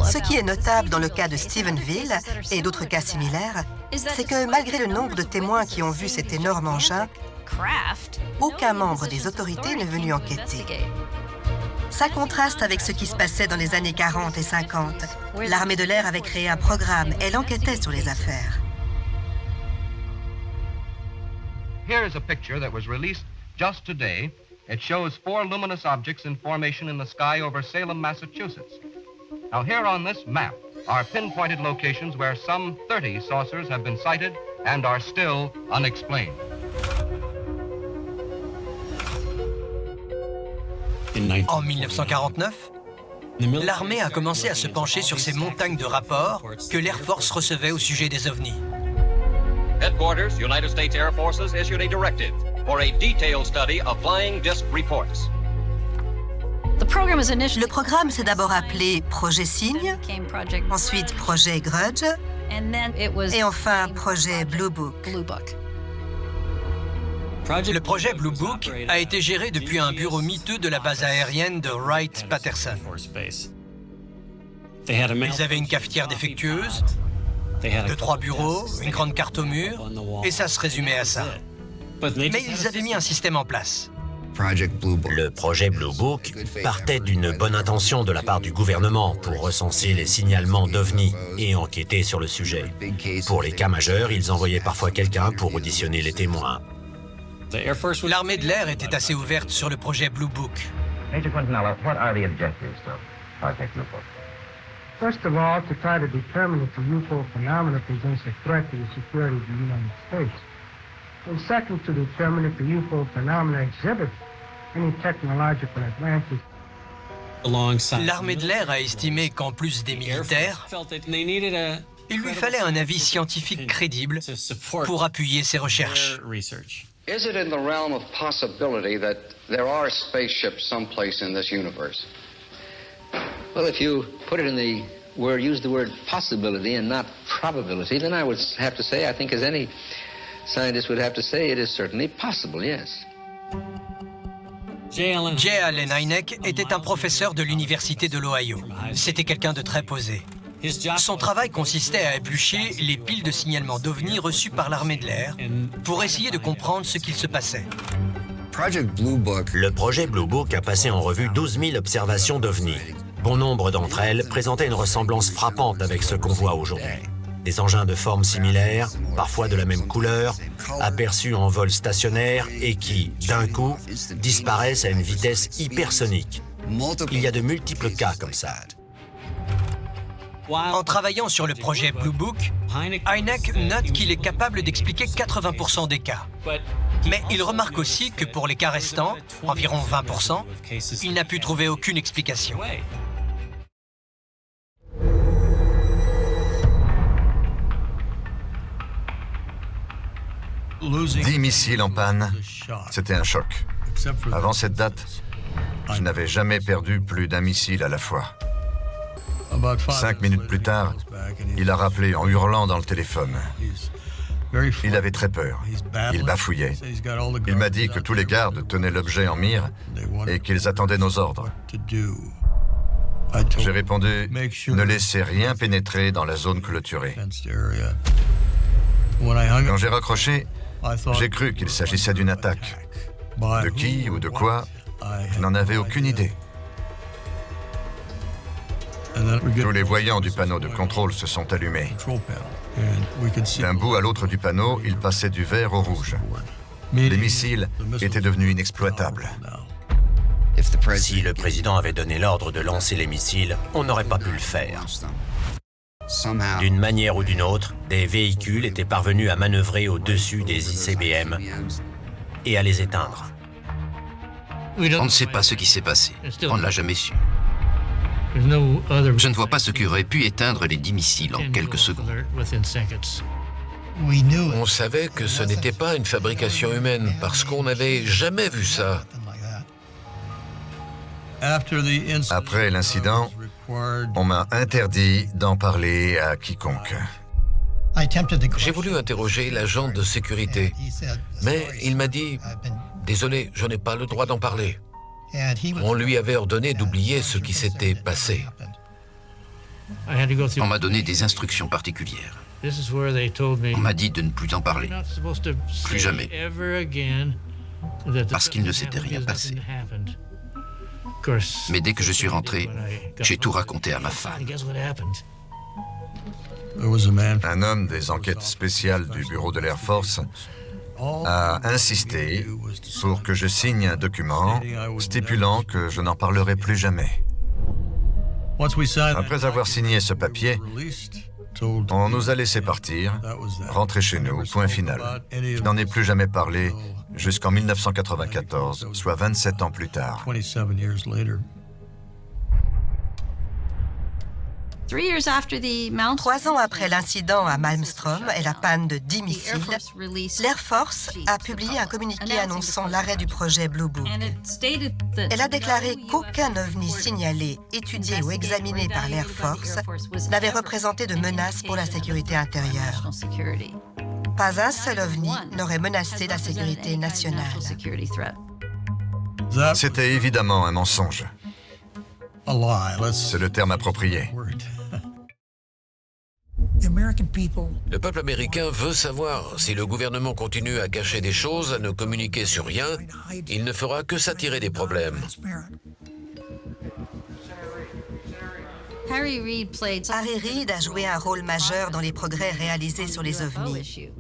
Ce qui est notable dans le cas de Stephenville et d'autres cas similaires, c'est que malgré le nombre de témoins qui ont vu cet énorme engin, aucun membre des autorités n'est venu enquêter. Ça contraste avec ce qui se passait dans les années 40 et 50. L'armée de l'air avait créé un programme, elle enquêtait sur les affaires. Here's a picture that was released just today. It shows 4 luminous objects in formation in the sky over Salem, Massachusetts. Now here on this map are pinpointed locations where some 30 saucers have been sighted and are still unexplained. En 1949, l'armée a commencé à se pencher sur ces montagnes de rapports que l'Air Force recevait au sujet des ovnis. Headquarters, United States Air Forces issued a directive for a detailed study of flying disc reports. Le programme s'est d'abord appelé Projet Cygne, ensuite Projet Grudge et enfin Projet Blue Book. Le projet Blue Book a été géré depuis un bureau miteux de la base aérienne de Wright-Patterson. Ils avaient une cafetière défectueuse, 2-3 bureaux, une grande carte au mur, et ça se résumait à ça. Mais ils avaient mis un système en place. Le projet Blue Book partait d'une bonne intention de la part du gouvernement pour recenser les signalements d'OVNI et enquêter sur le sujet. Pour les cas majeurs, ils envoyaient parfois quelqu'un pour auditionner les témoins. L'armée de l'air était assez ouverte sur le projet Blue Book. Major Quintanilla, what are the objectives of Project Blue Book? First of all, to try to determine if the UFO phenomena presents a threat to the security of the United States. And second, to determine if the UFO phenomena exhibits any technological advances. L'armée de l'air a estimé qu'en plus des militaires, il lui fallait un avis scientifique crédible pour appuyer ses recherches. Is it in the realm of possibility that there are spaceships someplace in this universe? Well, if you put it in the word, use the word possibility and not probability, then I would have to say, I think as any scientist would have to say, it is certainly possible, yes. J. Allen Hynek était un professeur de l'université de l'Ohio. C'était quelqu'un de très posé. Son travail consistait à éplucher les piles de signalements d'OVNI reçus par l'armée de l'air pour essayer de comprendre ce qu'il se passait. Le projet Blue Book a passé en revue 12 000 observations d'OVNI. Bon nombre d'entre elles présentaient une ressemblance frappante avec ce qu'on voit aujourd'hui. Des engins de forme similaire, parfois de la même couleur, aperçus en vol stationnaire et qui, d'un coup, disparaissent à une vitesse hypersonique. Il y a de multiples cas comme ça. En travaillant sur le projet Blue Book, Hynek note qu'il est capable d'expliquer 80% des cas. Mais il remarque aussi que pour les cas restants, environ 20%, il n'a pu trouver aucune explication. Dix missiles en panne, c'était un choc. Avant cette date, je n'avais jamais perdu plus d'un missile à la fois. 5 minutes plus tard, il a rappelé en hurlant dans le téléphone. Il avait très peur. Il bafouillait. Il m'a dit que tous les gardes tenaient l'objet en mire et qu'ils attendaient nos ordres. J'ai répondu, ne laissez rien pénétrer dans la zone clôturée. Quand j'ai raccroché, j'ai cru qu'il s'agissait d'une attaque. De qui ou de quoi, je n'en avais aucune idée. Tous les voyants du panneau de contrôle se sont allumés. D'un bout à l'autre du panneau, il passait du vert au rouge. Les missiles étaient devenus inexploitables. Si le président avait donné l'ordre de lancer les missiles, on n'aurait pas pu le faire. D'une manière ou d'une autre, des véhicules étaient parvenus à manœuvrer au-dessus des ICBM et à les éteindre. On ne sait pas ce qui s'est passé. On ne l'a jamais su. Je ne vois pas ce qui aurait pu éteindre les 10 missiles en quelques secondes. On savait que ce n'était pas une fabrication humaine parce qu'on n'avait jamais vu ça. Après l'incident, on m'a interdit d'en parler à quiconque. J'ai voulu interroger l'agent de sécurité, mais il m'a dit « Désolé, je n'ai pas le droit d'en parler ». On lui avait ordonné d'oublier ce qui s'était passé. On m'a donné des instructions particulières. On m'a dit de ne plus en parler. Plus jamais. Parce qu'il ne s'était rien passé. Mais dès que je suis rentré, j'ai tout raconté à ma femme. Un homme des enquêtes spéciales du bureau de l'Air Force a insisté pour que je signe un document stipulant que je n'en parlerai plus jamais. Après avoir signé ce papier, on nous a laissé partir, rentrer chez nous, point final. Je n'en ai plus jamais parlé jusqu'en 1994, soit 27 ans plus tard. 3 ans après l'incident à Malmstrom et la panne de 10 missiles, l'Air Force a publié un communiqué annonçant l'arrêt du projet Blue Book. Elle a déclaré qu'aucun ovni signalé, étudié ou examiné par l'Air Force n'avait représenté de menace pour la sécurité intérieure. Pas un seul ovni n'aurait menacé la sécurité nationale. C'était évidemment un mensonge. C'est le terme approprié. Le peuple américain veut savoir. Si le gouvernement continue à cacher des choses, à ne communiquer sur rien, il ne fera que s'attirer des problèmes. Harry Reid a joué un rôle majeur dans les progrès réalisés sur les ovnis.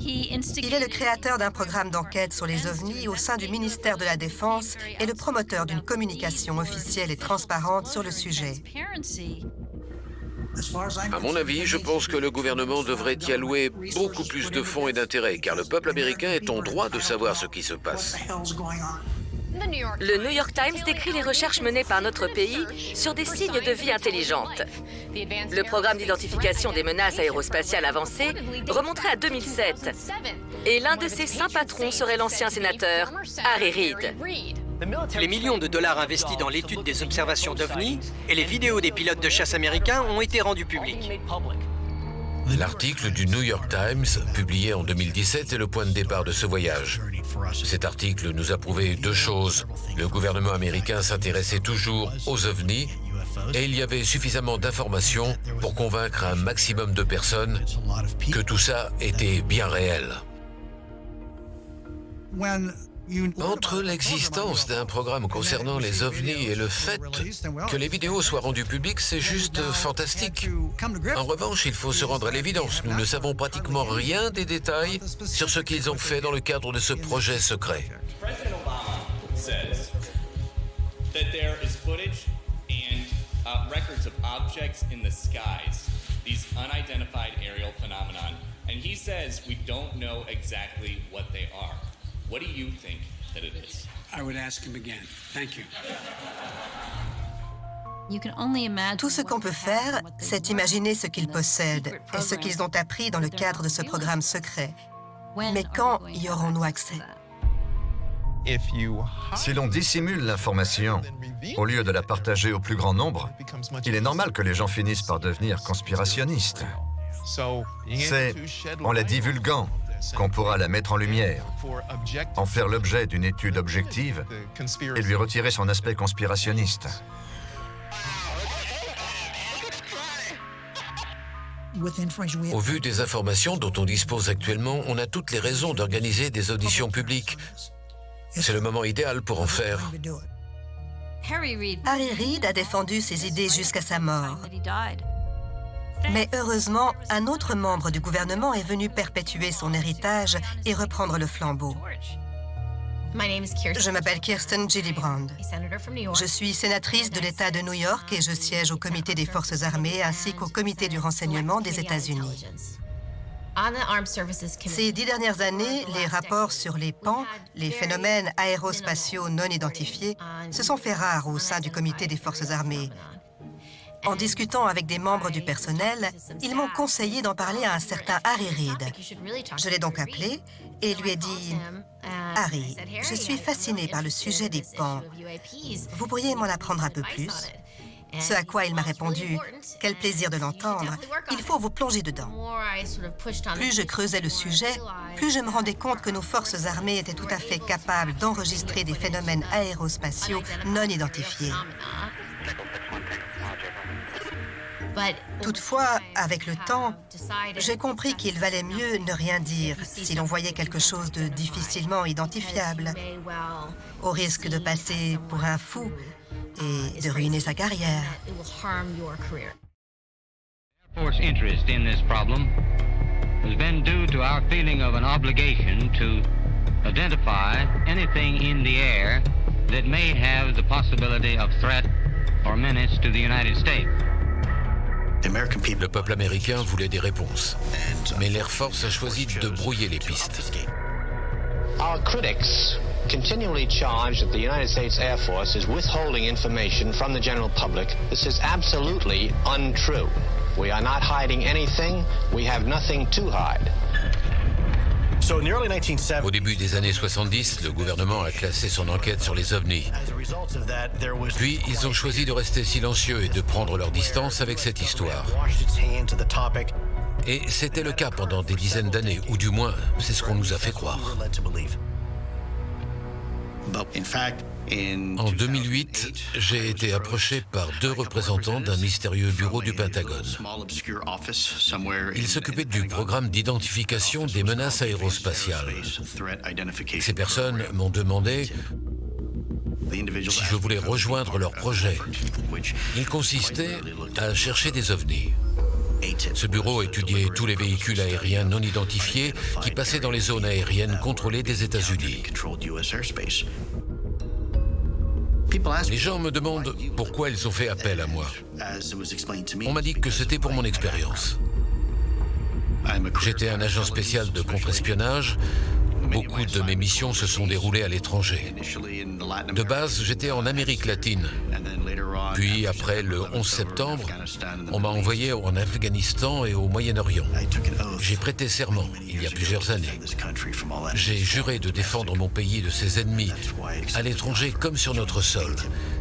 Il est le créateur d'un programme d'enquête sur les ovnis au sein du ministère de la Défense et le promoteur d'une communication officielle et transparente sur le sujet. À mon avis, je pense que le gouvernement devrait y allouer beaucoup plus de fonds et d'intérêt, car le peuple américain est en droit de savoir ce qui se passe. Le New York Times décrit les recherches menées par notre pays sur des signes de vie intelligente. Le programme d'identification des menaces aérospatiales avancées remonterait à 2007. Et l'un de ses saints patrons serait l'ancien sénateur Harry Reid. Les millions de dollars investis dans l'étude des observations d'OVNI et les vidéos des pilotes de chasse américains ont été rendus publics. L'article du New York Times, publié en 2017, est le point de départ de ce voyage. Cet article nous a prouvé deux choses. Le gouvernement américain s'intéressait toujours aux ovnis et il y avait suffisamment d'informations pour convaincre un maximum de personnes que tout ça était bien réel. Entre l'existence d'un programme concernant les ovnis et le fait que les vidéos soient rendues publiques, c'est juste fantastique. En revanche, il faut se rendre à l'évidence. Nous ne savons pratiquement rien des détails sur ce qu'ils ont fait dans le cadre de ce projet secret. What do you think that it is? I would ask him again. Thank you. Tout ce qu'on peut faire, c'est imaginer ce qu'ils possèdent et ce qu'ils ont appris dans le cadre de ce programme secret. Mais quand y aurons-nous accès? Si l'on dissimule l'information au lieu de la partager au plus grand nombre, il est normal que les gens finissent par devenir conspirationnistes. C'est en la divulguant qu'on pourra la mettre en lumière, en faire l'objet d'une étude objective et lui retirer son aspect conspirationniste. Au vu des informations dont on dispose actuellement, on a toutes les raisons d'organiser des auditions publiques. C'est le moment idéal pour en faire. Harry Reid a défendu ses idées jusqu'à sa mort. Mais heureusement, un autre membre du gouvernement est venu perpétuer son héritage et reprendre le flambeau. Je m'appelle Kirsten Gillibrand. Je suis sénatrice de l'État de New York et je siège au Comité des Forces armées ainsi qu'au Comité du renseignement des États-Unis. Ces 10 dernières années, les rapports sur les PAN, les phénomènes aérospatiaux non identifiés, se sont fait rares au sein du Comité des Forces armées. En discutant avec des membres du personnel, ils m'ont conseillé d'en parler à un certain Harry Reid. Je l'ai donc appelé et lui ai dit « Harry, je suis fasciné par le sujet des PAN. Vous pourriez m'en apprendre un peu plus ?» Ce à quoi il m'a répondu « Quel plaisir de l'entendre, il faut vous plonger dedans. » Plus je creusais le sujet, plus je me rendais compte que nos forces armées étaient tout à fait capables d'enregistrer des phénomènes aérospatiaux non identifiés. Toutefois, avec le temps, j'ai compris qu'il valait mieux ne rien dire si l'on voyait quelque chose de difficilement identifiable, au risque de passer pour un fou et de ruiner sa carrière. Air Force interest in this problem has been due to our feeling of an obligation to identify anything in the air that may have the possibility of threat or menace to the United States. Le peuple américain voulait des réponses, mais l'Air Force a choisi de brouiller les pistes. Our critics continually charge that the United States Air Force is withholding information from the general public. This is absolutely untrue. We are not hiding anything. We have nothing to hide. Au début des années 70, le gouvernement a classé son enquête sur les ovnis. Puis, ils ont choisi de rester silencieux et de prendre leur distance avec cette histoire. Et c'était le cas pendant des dizaines d'années, ou du moins, c'est ce qu'on nous a fait croire. En 2008, j'ai été approché par deux représentants d'un mystérieux bureau du Pentagone. Ils s'occupaient du programme d'identification des menaces aérospatiales. Ces personnes m'ont demandé si je voulais rejoindre leur projet. Il consistait à chercher des ovnis. Ce bureau étudiait tous les véhicules aériens non identifiés qui passaient dans les zones aériennes contrôlées des États-Unis. Les gens me demandent pourquoi ils ont fait appel à moi. On m'a dit que c'était pour mon expérience. J'étais un agent spécial de contre-espionnage. Beaucoup de mes missions se sont déroulées à l'étranger. De base, j'étais en Amérique latine. Puis, après le 11 septembre, on m'a envoyé en Afghanistan et au Moyen-Orient. J'ai prêté serment il y a plusieurs années. J'ai juré de défendre mon pays de ses ennemis, à l'étranger comme sur notre sol.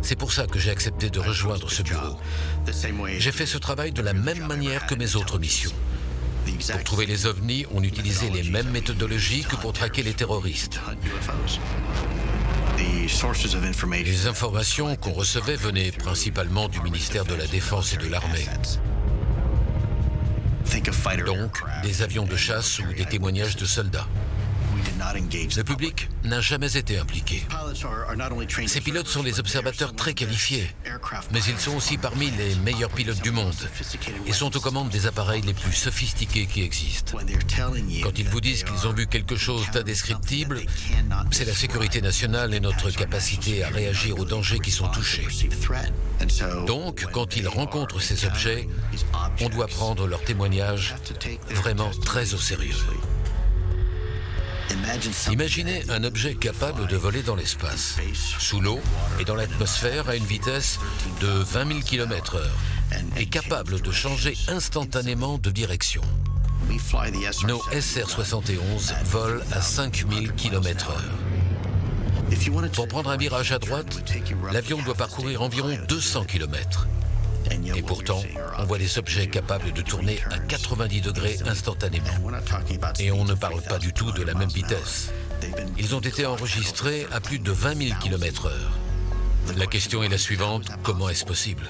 C'est pour ça que j'ai accepté de rejoindre ce bureau. J'ai fait ce travail de la même manière que mes autres missions. Pour trouver les ovnis, on utilisait les mêmes méthodologies que pour traquer les terroristes. Les informations qu'on recevait venaient principalement du ministère de la Défense et de l'Armée. Donc, des avions de chasse ou des témoignages de soldats. Le public n'a jamais été impliqué. Ces pilotes sont des observateurs très qualifiés, mais ils sont aussi parmi les meilleurs pilotes du monde et sont aux commandes des appareils les plus sophistiqués qui existent. Quand ils vous disent qu'ils ont vu quelque chose d'indescriptible, c'est la sécurité nationale et notre capacité à réagir aux dangers qui sont touchés. Donc, quand ils rencontrent ces objets, on doit prendre leurs témoignages vraiment très au sérieux. Imaginez un objet capable de voler dans l'espace, sous l'eau et dans l'atmosphère à une vitesse de 20 000 km/h et capable de changer instantanément de direction. Nos SR-71 volent à 5 000 km/h. Pour prendre un virage à droite, l'avion doit parcourir environ 200 km. Et pourtant, on voit des objets capables de tourner à 90 degrés instantanément. Et on ne parle pas du tout de la même vitesse. Ils ont été enregistrés à plus de 20 000 km/h. La question est la suivante, comment est-ce possible ?